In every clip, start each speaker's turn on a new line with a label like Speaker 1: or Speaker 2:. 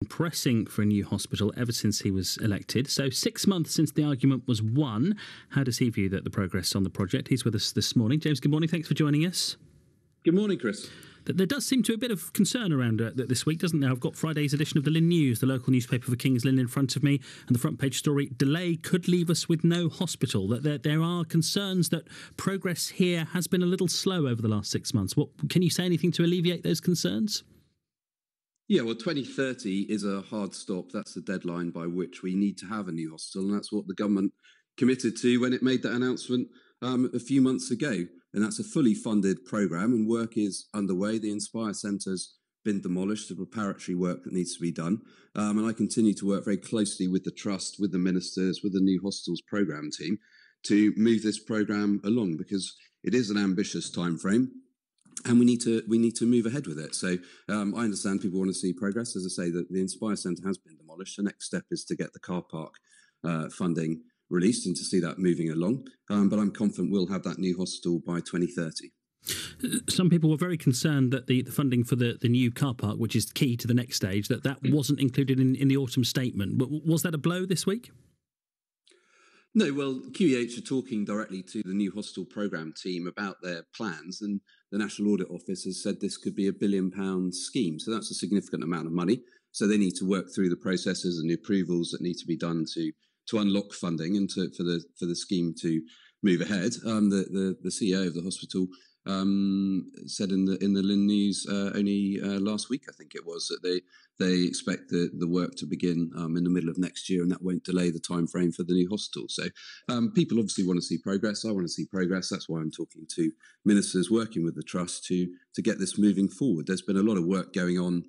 Speaker 1: pressing for a new hospital ever since he was elected. So 6 months since the argument was won. How does he view the progress on the project? He's with us this morning. James, good morning. Thanks for joining us.
Speaker 2: Good morning, Chris.
Speaker 1: There does seem to be a bit of concern around this week, doesn't there? I've got Friday's edition of the Lynn News, the local newspaper for King's Lynn, in front of me, and the front page story, delay could leave us with no hospital. That there are concerns that progress here has been a little slow over the last 6 months. Can you say anything to alleviate those concerns?
Speaker 2: Yeah, well, 2030 is a hard stop. That's the deadline by which we need to have a new hospital, and that's what the government committed to when it made that announcement a few months ago. And that's a fully funded programme, and work is underway. The Inspire Centre's been demolished, the preparatory work that needs to be done. And I continue to work very closely with the Trust, with the ministers, with the new hospitals programme team to move this programme along, because it is an ambitious timeframe. And we need to move ahead with it. So I understand people want to see progress. As I say, the Inspire Centre has been demolished. The next step is to get the car park funding released and to see that moving along. But I'm confident we'll have that new hospital by 2030.
Speaker 1: Some people were very concerned that the funding for the new car park, which is key to the next stage, that wasn't included in the autumn statement. But was that a blow this week?
Speaker 2: No, well, QEH are talking directly to the new hospital programme team about their plans, and the National Audit Office has said this could be £1 billion scheme. So that's a significant amount of money. So they need to work through the processes and the approvals that need to be done to unlock funding and for the scheme to move ahead. The CEO of the hospital said in the Lynn News only last week, I think it was, that they expect the work to begin in the middle of next year, and that won't delay the time frame for the new hospital. So people obviously want to see progress. I want to see progress. That's why I'm talking to ministers working with the Trust to get this moving forward. There's been a lot of work going on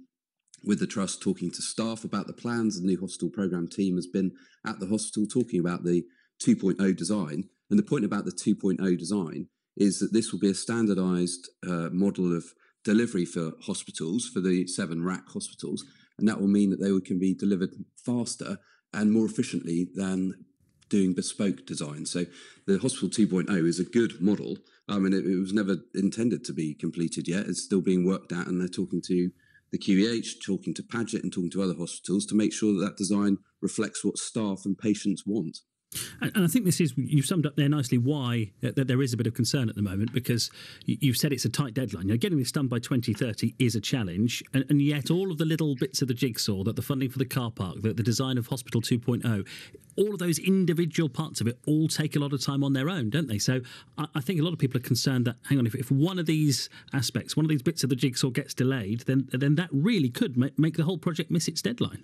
Speaker 2: with the Trust, talking to staff about the plans. The new hospital programme team has been at the hospital talking about the 2.0 design. And the point about the 2.0 design is that this will be a standardised model of delivery for hospitals, for the 7 RAC hospitals. And that will mean that they can be delivered faster and more efficiently than doing bespoke design. So the Hospital 2.0 is a good model. And it was never intended to be completed yet. It's still being worked at, and they're talking to the QEH, talking to Paget and talking to other hospitals to make sure that design reflects what staff and patients want.
Speaker 1: And I think you've summed up there nicely why that there is a bit of concern at the moment, because you've said it's a tight deadline. Getting this done by 2030 is a challenge, and yet all of the little bits of the jigsaw, that the funding for the car park, the design of Hospital 2.0, all of those individual parts of it all take a lot of time on their own, don't they? So I think a lot of people are concerned that, hang on, if one of these aspects, one of these bits of the jigsaw gets delayed, then that really could make the whole project miss its deadline.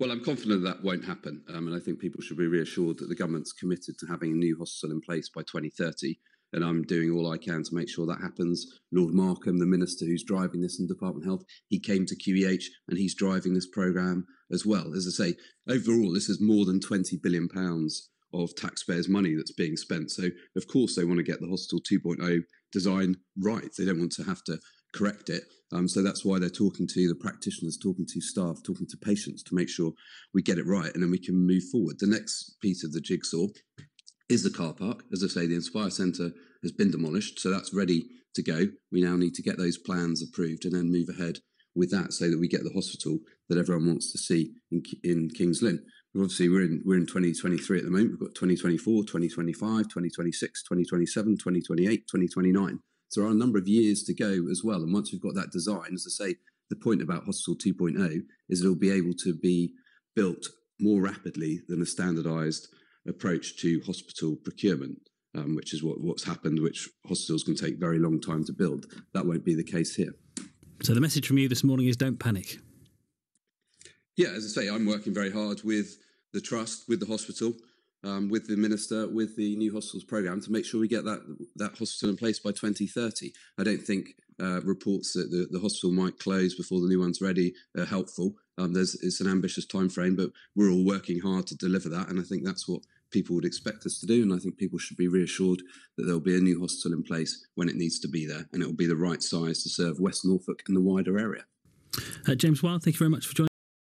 Speaker 2: Well, I'm confident that won't happen, and I think people should be reassured that the government's committed to having a new hospital in place by 2030, and I'm doing all I can to make sure that happens. Lord Markham, the minister who's driving this in Department of Health, he came to QEH and he's driving this programme as well. As I say, overall, this is more than £20 billion of taxpayers' money that's being spent. So, of course, they want to get the Hospital 2.0 design right. They don't want to have to correct it. So that's why they're talking to the practitioners, talking to staff, talking to patients to make sure we get it right, and then we can move forward. The next piece of the jigsaw is the car park. As I say, the Inspire Centre has been demolished, so that's ready to go. We now need to get those plans approved and then move ahead with that so that we get the hospital that everyone wants to see in King's Lynn. Obviously, we're in 2023 at the moment. We've got 2024, 2025, 2026, 2027, 2028, 2029. So there are a number of years to go as well. And once we've got that design, as I say, the point about Hospital 2.0 is it'll be able to be built more rapidly than a standardised approach to hospital procurement, which is what's happened, which hospitals can take very long time to build. That won't be the case here.
Speaker 1: So the message from you this morning is don't panic.
Speaker 2: Yeah, as I say, I'm working very hard with the Trust, with the hospital, with the minister, with the new hospitals programme to make sure we get that hospital in place by 2030. I don't think reports that the hospital might close before the new one's ready are helpful. It's an ambitious time frame, but we're all working hard to deliver that, and I think that's what people would expect us to do, and I think people should be reassured that there'll be a new hospital in place when it needs to be there, and it'll be the right size to serve West Norfolk and the wider area.
Speaker 1: James Wild, thank you very much for joining